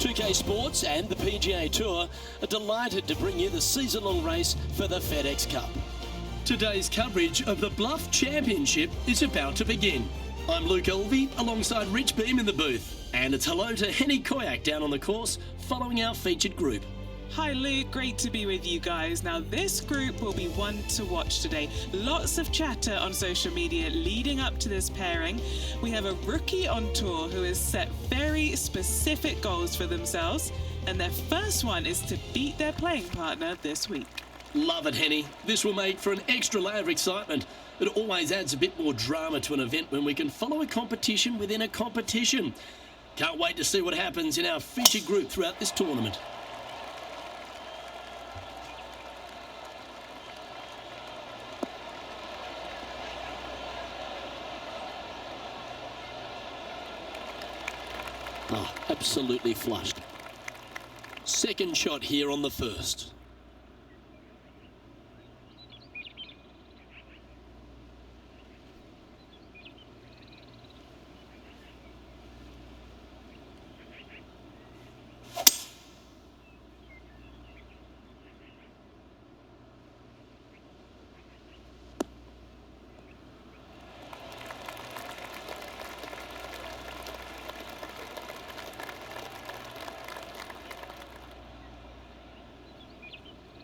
2K Sports and the PGA Tour are delighted to bring you the season-long race for the FedEx Cup. Today's coverage of the Bluff Championship is about to begin. I'm Luke Elvey alongside Rich Beam in the booth. And it's hello to Henny Koyak down on the course following our featured group. Hi Luke, great to be with you guys. Now this group will be one to watch today. Lots of chatter on social media leading up to this pairing. We have a rookie on tour who has set very specific goals for themselves, and their first one is to beat their playing partner this week. Love it, Henny. This will make for an extra layer of excitement. It always adds a bit more drama to an event when we can follow a competition within a competition. Can't wait to see what happens in our featured group throughout this tournament. Oh, absolutely flushed. Second shot here on the first.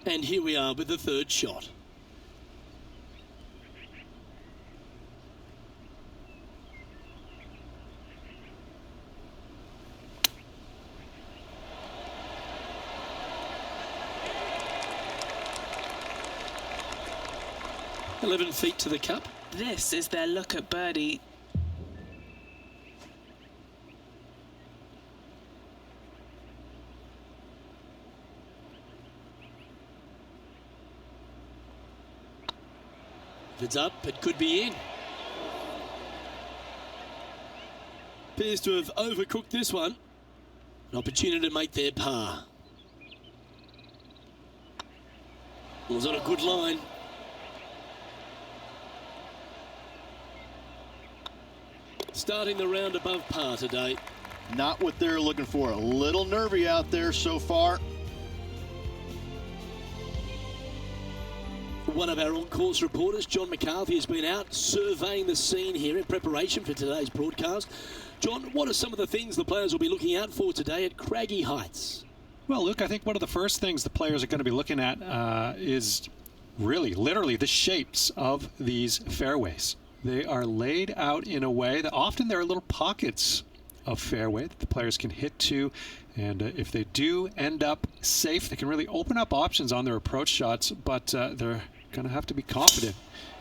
And here we are with the third shot. "11 feet to the cup." This is their look at birdie. If it's up, it could be in. Appears to have overcooked this one. An opportunity to make their par. Was on a good line. Starting the round above par today. Not what they're looking for. A little nervy out there so far. One of our on-course reporters, John McCarthy, has been out surveying the scene here in preparation for today's broadcast. John, what are some of the things the players will be looking out for today at Craggy Heights? Well, Luke, I think one of the first things the players are going to be looking at is really, literally, the shapes of these fairways. They are laid out in a way that often there are little pockets of fairway that the players can hit to, and if they do end up safe, they can really open up options on their approach shots, but they're going to have to be confident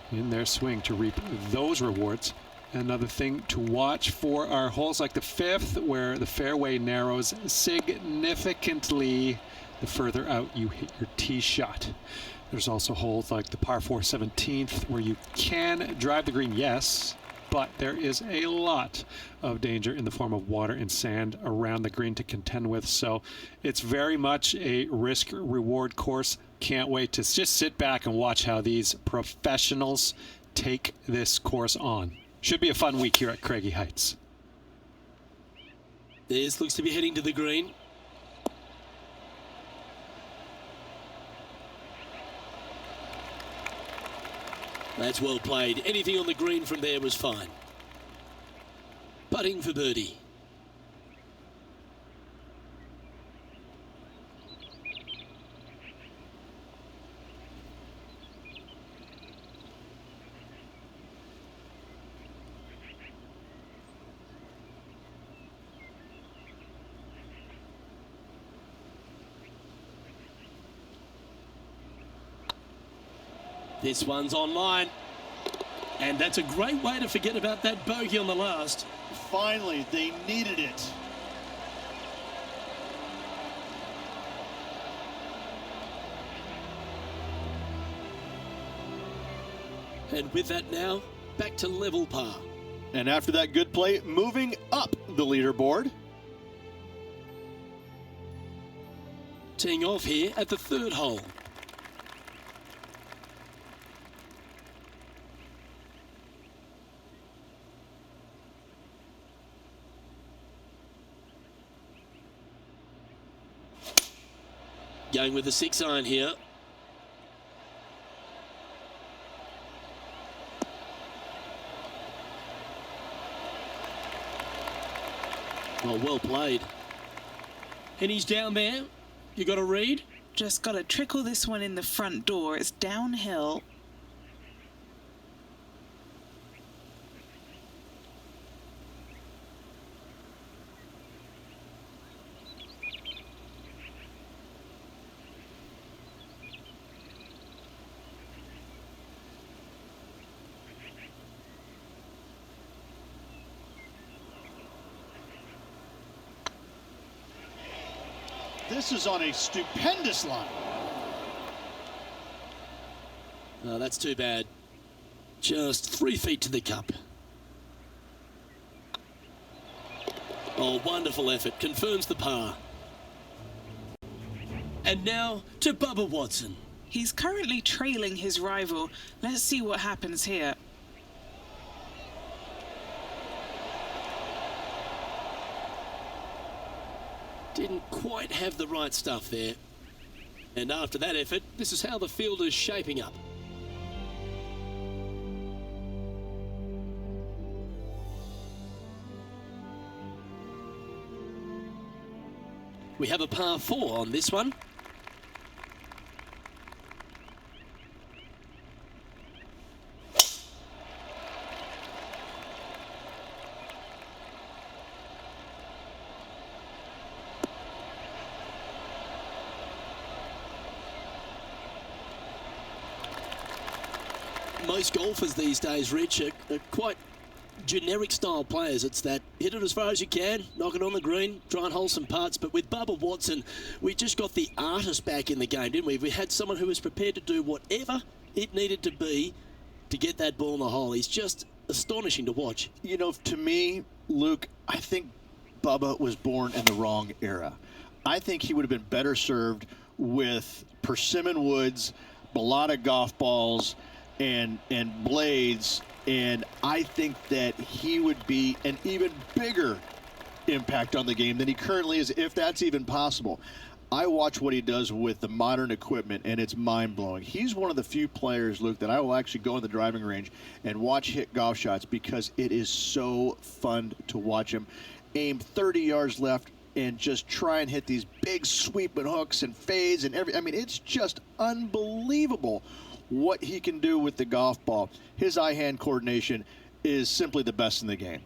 in their swing to reap those rewards. Another thing to watch for are holes like the fifth, where the fairway narrows significantly the further out you hit your tee shot. There's also holes like the par 4 17th, where you can drive the green, yes, but there is a lot of danger in the form of water and sand around the green to contend with. So it's very much a risk-reward course. Can't wait to just sit back and watch how these professionals take this course on. Should be a fun week here at Craggy Heights. This looks to be heading to the green. That's well played. Anything on the green from there was fine. Putting for birdie. This one's online. And that's a great way to forget about that bogey on the last. Finally, they needed it. And with that now, back to level par. And after that good play, moving up the leaderboard. Teeing off here at the third hole. Going with the 6-iron here. Well played. And he's down there. You got a read? Just got to trickle this one in the front door. It's downhill. This is on a stupendous line. No, that's too bad. Just 3 feet to the cup. Oh, wonderful effort. Confirms the par. And now to Bubba Watson. He's currently trailing his rival. Let's see what happens here. Didn't quite have the right stuff there. And after that effort, this is how the field is shaping up. We have a par 4 on this one. Most golfers these days, Rich, are quite generic style players. It's that hit it as far as you can, knock it on the green, try and hold some putts. But with Bubba Watson, we just got the artist back in the game, didn't we? We had someone who was prepared to do whatever it needed to be to get that ball in the hole. He's just astonishing to watch. You know, to me, Luke, I think Bubba was born in the wrong era. I think he would have been better served with persimmon woods, balata golf balls, and blades, and I think that he would be an even bigger impact on the game than he currently is, if that's even possible. I watch what he does with the modern equipment, and it's mind-blowing. He's one of the few players, Luke, that I will actually go in the driving range and watch hit golf shots because it is so fun to watch him aim 30 yards left and just try and hit these big sweeping hooks and fades and I mean, it's just unbelievable what he can do with the golf ball. His eye-hand coordination is simply the best in the game.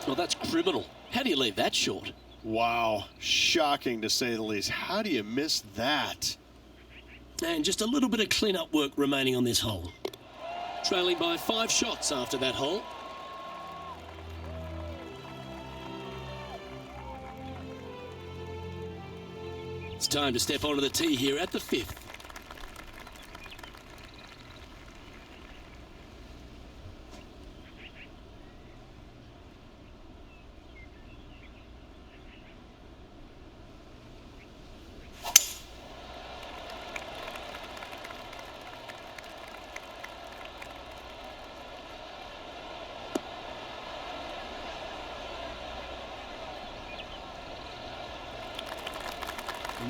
Well, that's criminal. How do you leave that short? Wow, shocking to say the least. How do you miss that? And just a little bit of clean-up work remaining on this hole. Trailing by 5 shots after that hole. It's time to step onto the tee here at the 5th.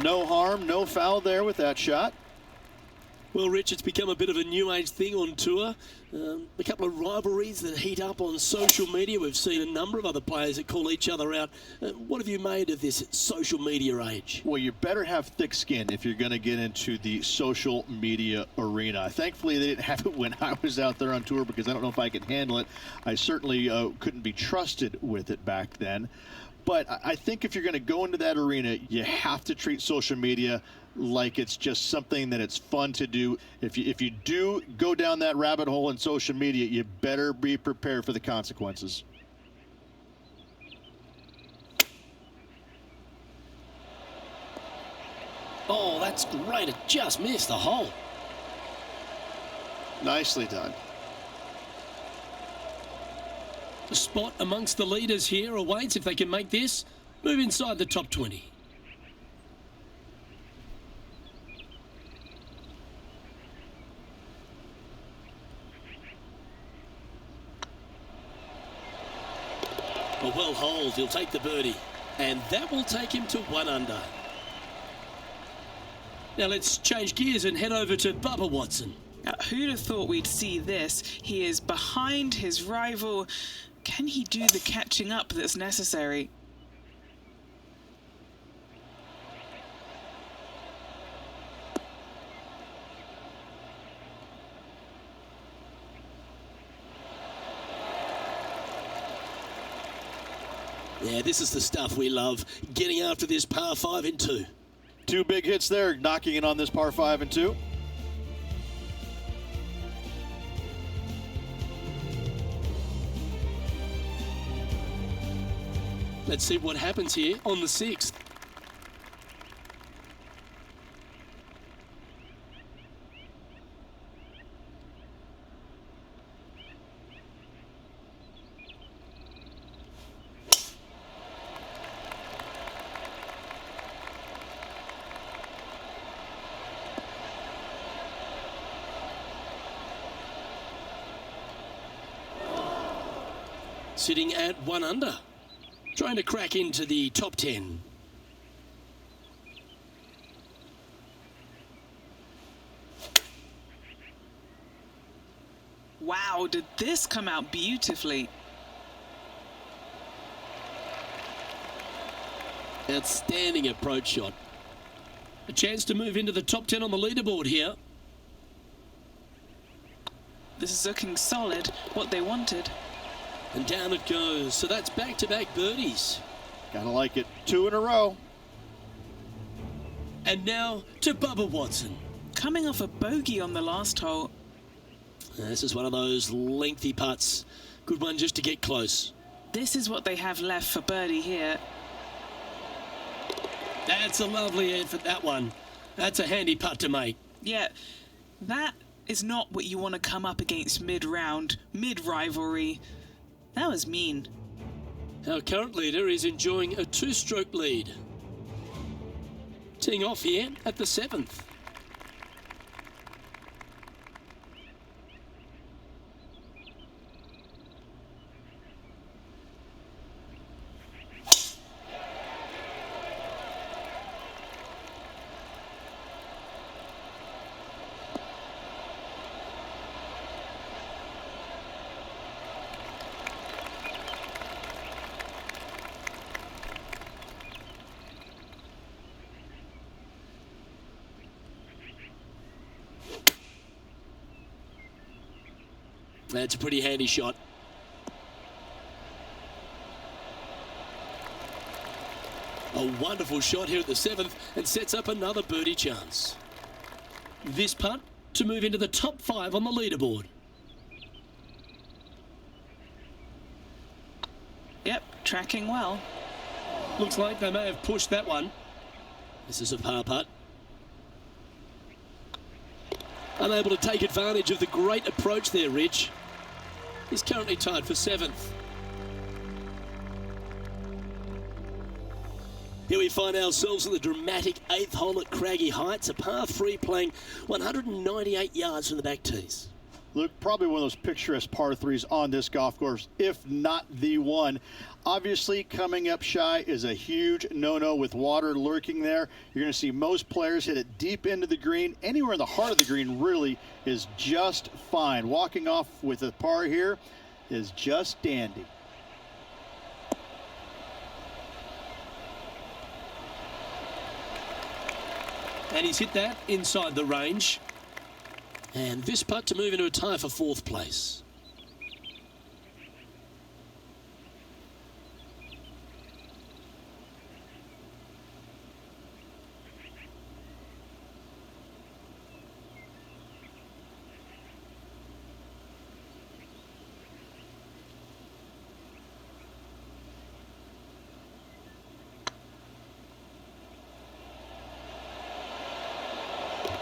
No harm, no foul there with that shot. Well, Rich, it's become a bit of a new age thing on tour. A couple of rivalries that heat up on social media. We've seen a number of other players that call each other out. What have you made of this social media age? Well, you better have thick skin if you're going to get into the social media arena. Thankfully, they didn't have it when I was out there on tour because I don't know if I could handle it. I certainly couldn't be trusted with it back then. But I think if you're going to go into that arena, you have to treat social media like it's just something that it's fun to do. If you do go down that rabbit hole in social media, you better be prepared for the consequences. Oh, that's great. It just missed the hole. Nicely done. A spot amongst the leaders here awaits if they can make this. Move inside the top 20. A well hold, he'll take the birdie. And that will take him to 1 under. Now let's change gears and head over to Bubba Watson. Now, who'd have thought we'd see this? He is behind his rival. Can he do the catching up that's necessary? Yeah, this is the stuff we love, getting after this par 5 in 2. 2 big hits there, knocking in on this par 5 and 2. Let's see what happens here on the 6th. Sitting at 1 under, trying to crack into the top 10. Wow, did this come out beautifully? Outstanding approach shot. A chance to move into the top 10 on the leaderboard here. This is looking solid, what they wanted. And down it goes. So that's back-to-back birdies. Gotta like it. 2 in a row. And now to Bubba Watson. Coming off a bogey on the last hole. This is one of those lengthy putts. Good one just to get close. This is what they have left for birdie here. That's a lovely effort, that one. That's a handy putt to make. Yeah, that is not what you want to come up against mid-round, mid-rivalry. That was mean. Our current leader is enjoying a 2-stroke lead. Teeing off here at the 7th. That's a pretty handy shot. A wonderful shot here at the 7th and sets up another birdie chance. This putt to move into the top 5 on the leaderboard. Yep, tracking well. Looks like they may have pushed that one. This is a par putt. Unable to take advantage of the great approach there, Rich. He's currently tied for 7th. Here we find ourselves at the dramatic 8th hole at Craggy Heights, a par 3 playing 198 yards from the back tees. Luke, probably one of those picturesque par 3s on this golf course, if not the one. Obviously, coming up shy is a huge no-no with water lurking there. You're going to see most players hit it deep into the green. Anywhere in the heart of the green really is just fine. Walking off with a par here is just dandy. And he's hit that inside the range. And this putt to move into a tie for 4th place.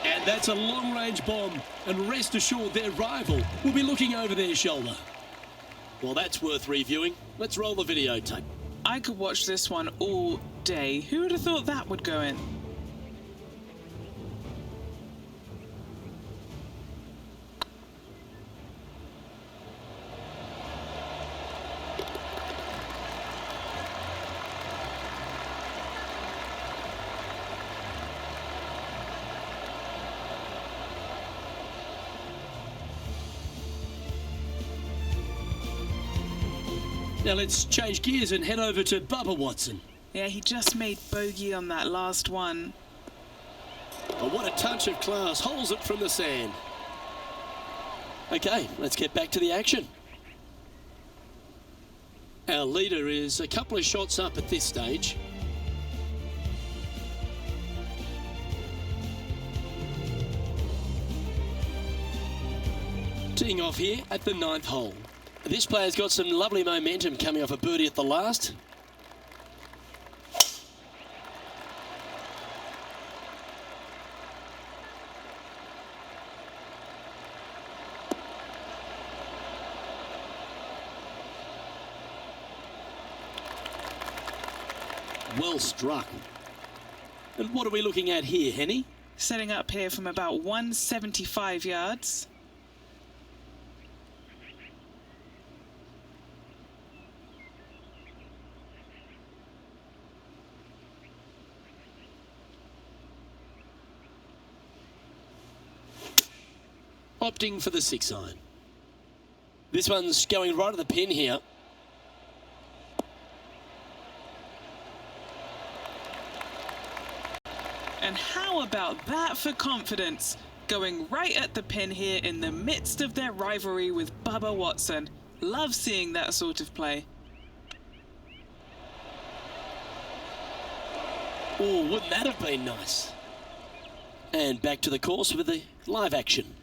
And that's a long-range bomb, and rest assured their rival will be looking over their shoulder. Well, that's worth reviewing. Let's roll the videotape. I could watch this one all day. Who would have thought that would go in? Now let's change gears and head over to Bubba Watson. Yeah, he just made bogey on that last one. Oh, what a touch of class. Holds it from the sand. Okay, let's get back to the action. Our leader is a couple of shots up at this stage. Teeing off here at the 9th hole. This player's got some lovely momentum coming off a birdie at the last. Well struck. And what are we looking at here, Henny? Setting up here from about 175 yards. Opting for the 6-iron. This one's going right at the pin here. And how about that for confidence? Going right at the pin here in the midst of their rivalry with Bubba Watson. Love seeing that sort of play. Oh, wouldn't that have been nice? And back to the course with the live action.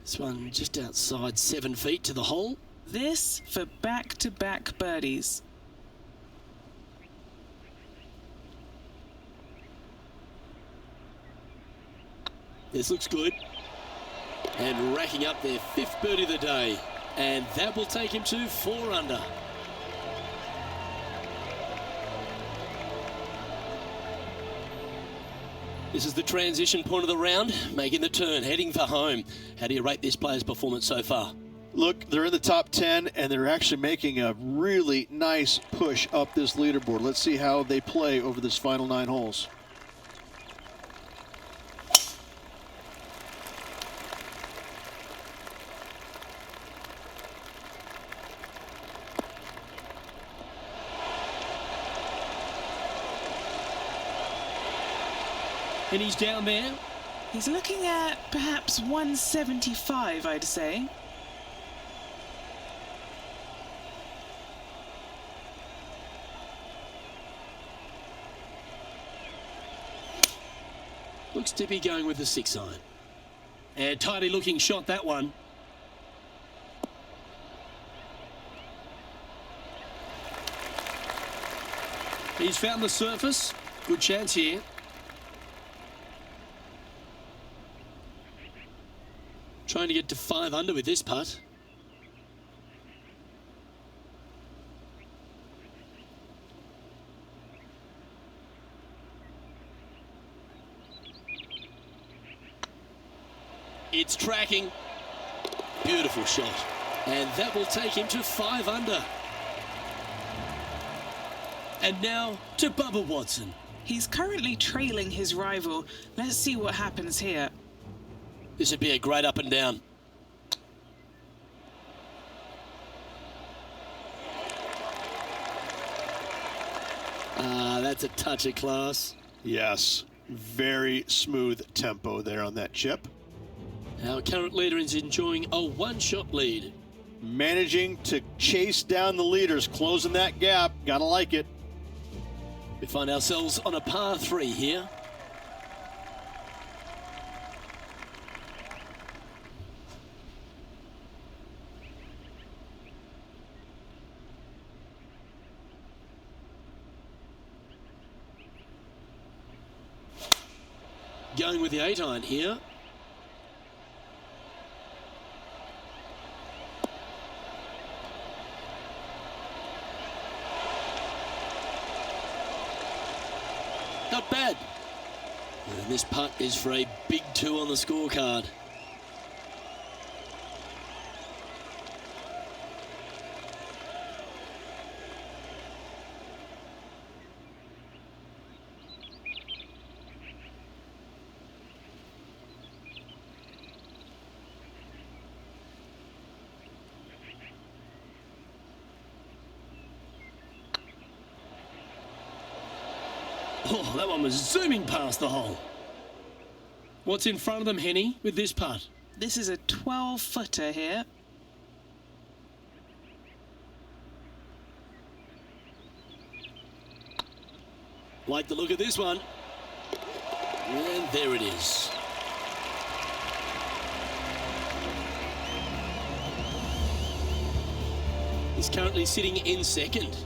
This one just outside 7 feet to the hole. This for back-to-back birdies. This looks good. And racking up their 5th birdie of the day. And that will take him to 4 under. This is the transition point of the round, making the turn, heading for home. How do you rate this player's performance so far? Look, they're in the top 10, and they're actually making a really nice push up this leaderboard. Let's see how they play over this final 9 holes. And he's down there. He's looking at perhaps 175, I'd say. Looks to be going with the 6-iron. And tidy looking shot, that one. He's found the surface. Good chance here. Trying to get to 5 under with this putt. It's tracking. Beautiful shot. And that will take him to 5 under. And now to Bubba Watson. He's currently trailing his rival. Let's see what happens here. This would be a great up and down. That's a touch of class. Yes, very smooth tempo there on that chip. Our current leader is enjoying a 1-shot lead. Managing to chase down the leaders, closing that gap. Gotta like it. We find ourselves on a par 3 here. Going with the 8-iron here. Not bad. And this putt is for a big 2 on the scorecard. Oh, that one was zooming past the hole. What's in front of them, Henny, with this putt? This is a 12-footer here. Like the look of this one. And there it is. He's currently sitting in second.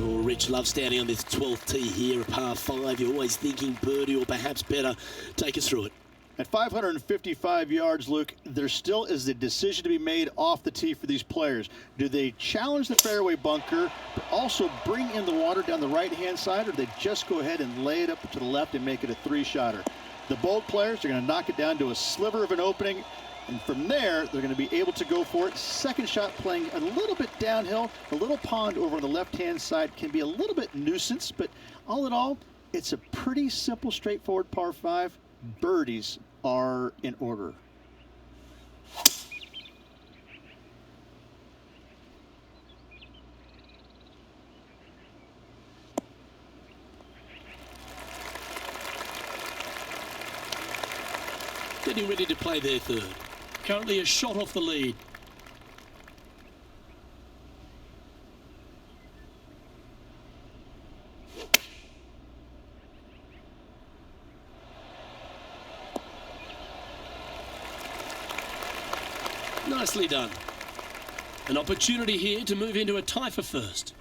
Oh, Rich loves standing on this 12th tee here, a par 5. You're always thinking birdie or perhaps better. Take us through it. At 555 yards, Luke, there still is a decision to be made off the tee for these players. Do they challenge the fairway bunker, but also bring in the water down the right-hand side, or do they just go ahead and lay it up to the left and make it a 3-shotter? The bold players are going to knock it down to a sliver of an opening, and from there, they're going to be able to go for it. Second shot playing a little bit downhill. The little pond over on the left-hand side can be a little bit nuisance, but all in all, it's a pretty simple, straightforward par 5. Birdies are in order. Getting ready to play their third. Currently a shot off the lead. Nicely done. An opportunity here to move into a tie for first.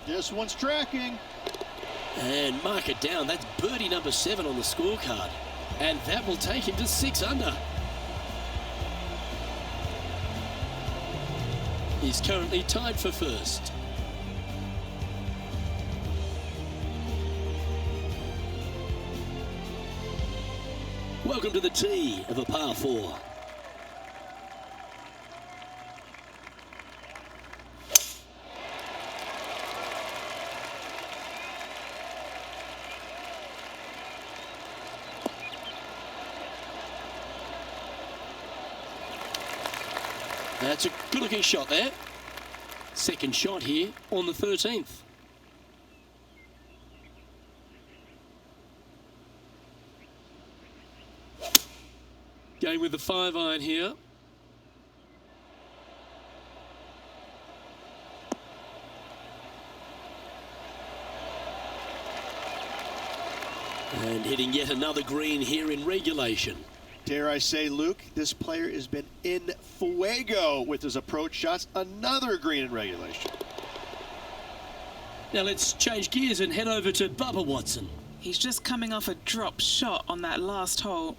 This one's tracking. And mark it down. That's birdie number 7 on the scorecard. And that will take him to 6 under. He's currently tied for first. Welcome to the tee of a par 4. That's a good-looking shot there. Second shot here on the 13th. Going with the 5-iron here. And hitting yet another green here in regulation. Dare I say, Luke, this player has been in fuego with his approach shots. Another green in regulation. Now let's change gears and head over to Bubba Watson. He's just coming off a drop shot on that last hole.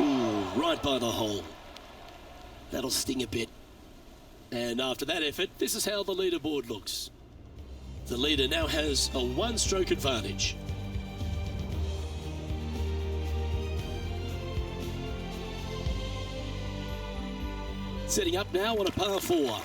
Ooh, right by the hole. That'll sting a bit. And after that effort, this is how the leaderboard looks. The leader now has a 1-stroke advantage. Setting up now on a par 4.